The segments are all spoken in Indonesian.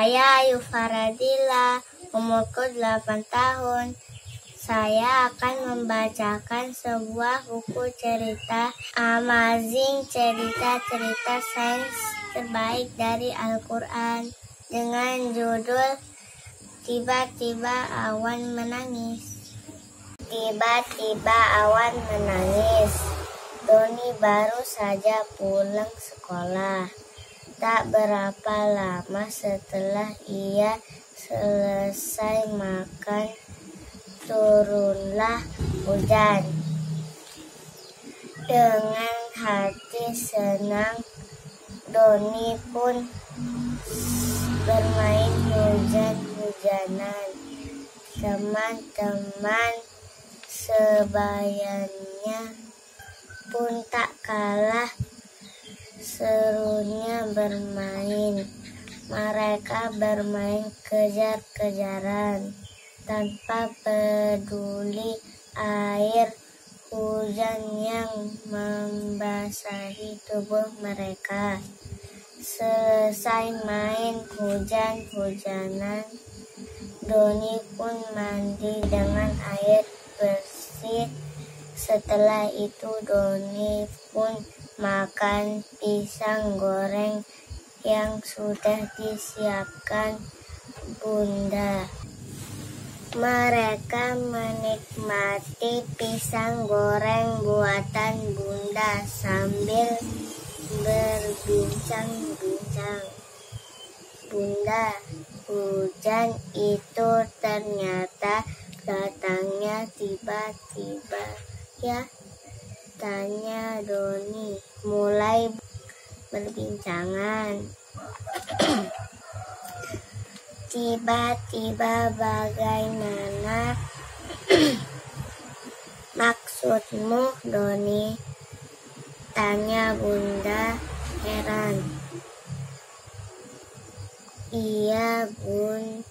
Saya Ayu Faradila, umurku 8 tahun. Saya akan membacakan sebuah buku cerita amazing, cerita-cerita sains terbaik dari Al-Quran dengan judul Tiba-tiba Awan Menangis. Tiba-tiba awan menangis. Doni baru saja pulang sekolah. Tak berapa lama setelah ia selesai makan, turunlah hujan. Dengan hati senang, Doni pun bermain hujan-hujanan. Teman-teman sebayanya pun tak kalah serunya bermain. Mereka bermain kejar-kejaran tanpa peduli air hujan yang membasahi tubuh mereka. Selesai main hujan-hujanan, Doni pun mandi dengan air bersih. Setelah itu Doni pun makan pisang goreng yang sudah disiapkan Bunda. Mereka menikmati pisang goreng buatan Bunda sambil berbincang-bincang. Bunda, hujan itu ternyata datangnya tiba-tiba ya? Tanya Doni mulai berbincangan. Tiba-tiba bagaimana? Maksudmu, Doni? Tanya Bunda heran. Iya, Bun.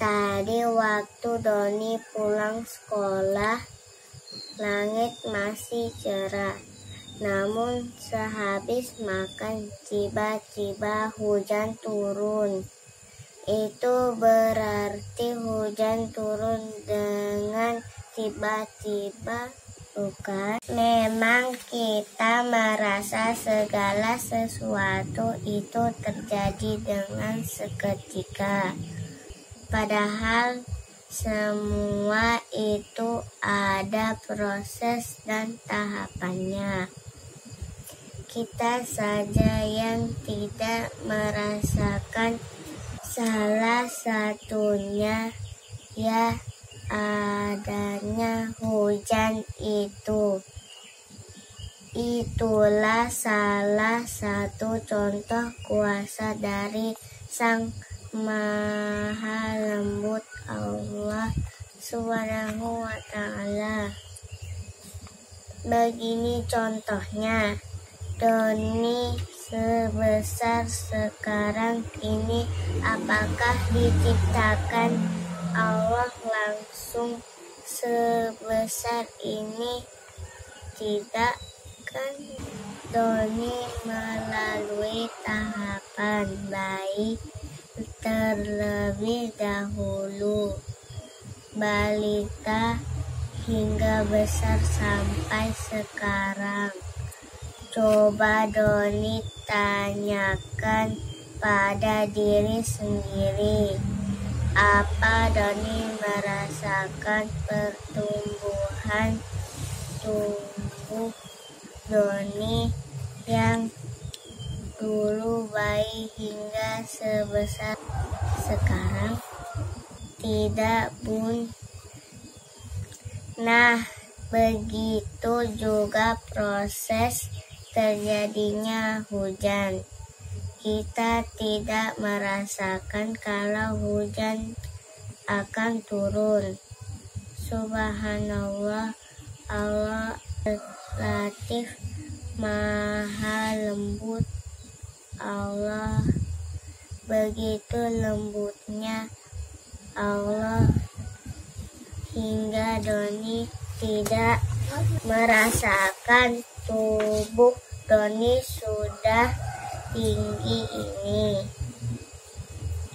Tadi waktu Doni pulang sekolah, langit masih cerah. Namun sehabis makan, tiba-tiba hujan turun. Itu berarti hujan turun dengan tiba-tiba, bukan? Memang kita merasa segala sesuatu itu terjadi dengan seketika. Padahal semua itu ada proses dan tahapannya. Kita saja yang tidak merasakan. Salah satunya ya adanya hujan itu. Itulah salah satu contoh kuasa dari Sang Maha Lembut Allah Subhanahu wa Ta'ala. Begini contohnya, Doni sebesar sekarang ini, apakah diciptakan Allah langsung sebesar ini? Tidak kan? Doni melalui tahapan bayi terlebih dahulu, balita hingga besar sampai sekarang. Coba Doni tanyakan pada diri sendiri, apa Doni merasakan pertumbuhan tubuh Doni yang dulu bayi hingga sebesar sekarang? Tidak, Bun. Nah, begitu juga proses terjadinya hujan. Kita tidak merasakan kalau hujan akan turun. Subhanallah, Allah Latif, Maha Lembut. Allah, begitu lembutnya Allah hingga Doni tidak merasakan tubuh Doni sudah tinggi ini.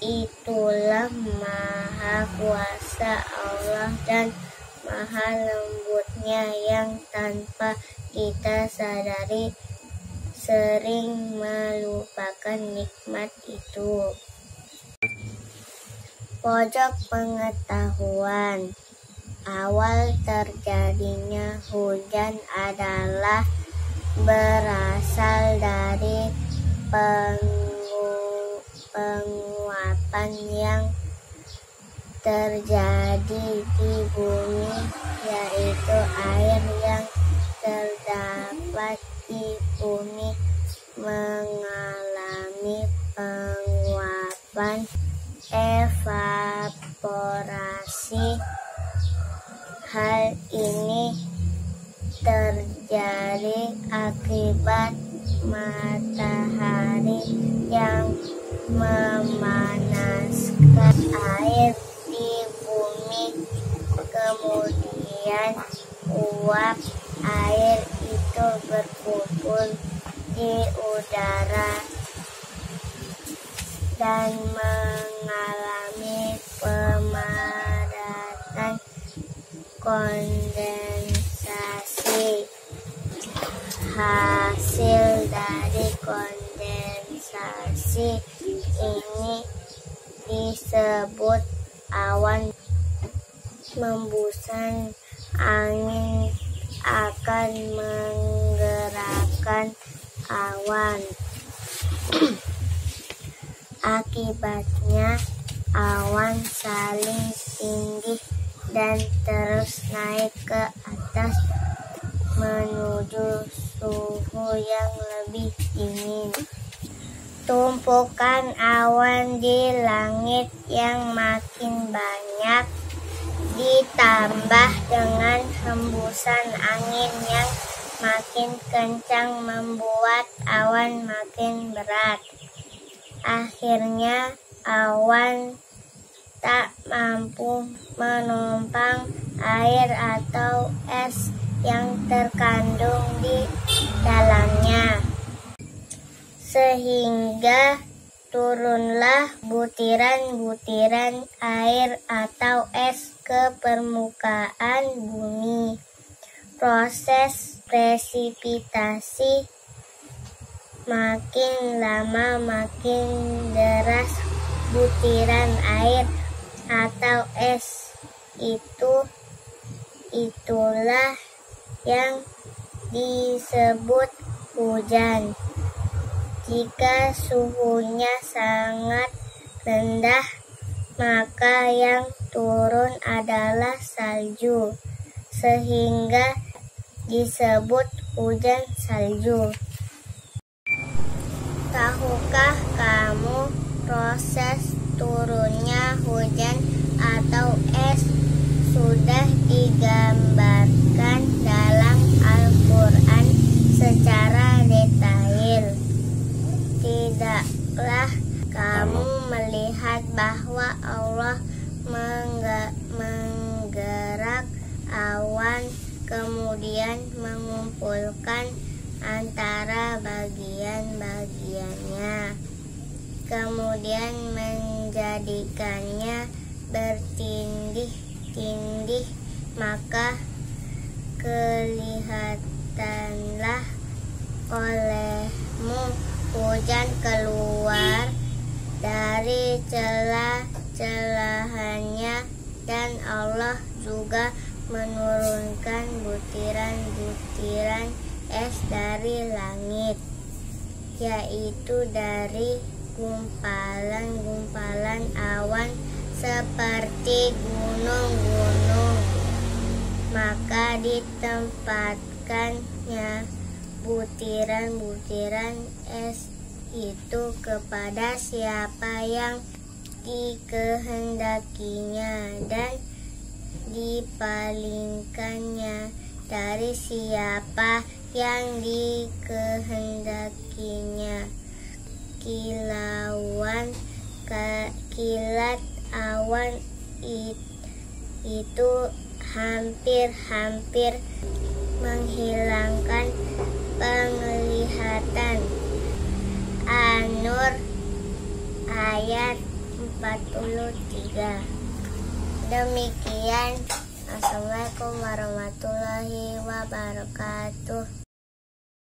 itulah Maha Kuasa Allah dan Maha lembutnya yang tanpa kita sadari sering melupakan nikmat itu. Pojok pengetahuan. Awal terjadinya hujan adalah berasal dari penguapan yang terjadi di bumi, yaitu air yang terdapat di bumi mengalami penguapan evaporasi. Hal ini terjadi akibat matahari yang memanaskan air di bumi, kemudian uap air itu berkumpul di udara dan mengalami pemadatan kondensasi. Hasil dari kondensasi ini disebut awan. Hembusan angin akan menggerakkan awan. Akibatnya awan saling tinggi dan terus naik ke atas menuju suhu yang lebih dingin. Tumpukan awan di langit yang makin banyak ditambah dengan hembusan angin yang makin kencang membuat awan makin berat. Akhirnya awan tak mampu menumpang air atau es yang terkandung di dalamnya, sehingga turunlah butiran-butiran air atau es ke permukaan bumi. Proses presipitasi makin lama makin deras. Butiran air atau es itulah yang disebut hujan. Jika suhunya sangat rendah, maka yang turun adalah salju, sehingga disebut hujan salju. Tahukah kamu proses turunnya hujan atau es sudah digambarkan dalam Al-Quran secara detail? Tidaklah kamu melihat bahwa Allah menggerak awan, kemudian mengumpulkan antara bagian-bagiannya, kemudian menjadikannya bertindih-tindih, maka kelihatanlah olehmu hujan keluar dari celah-celahannya, dan Allah juga menurunkan butiran-butiran es dari langit, yaitu dari gumpalan-gumpalan awan seperti gunung-gunung. Maka ditempatkannya butiran-butiran es itu kepada siapa yang dikehendakinya, dan dipalingkannya dari siapa yang dikehendakinya. Kilat awan itu hampir-hampir menghilangkan penglihatan. An-Nur ayat 43. Demikian. Assalamualaikum warahmatullahi wabarakatuh.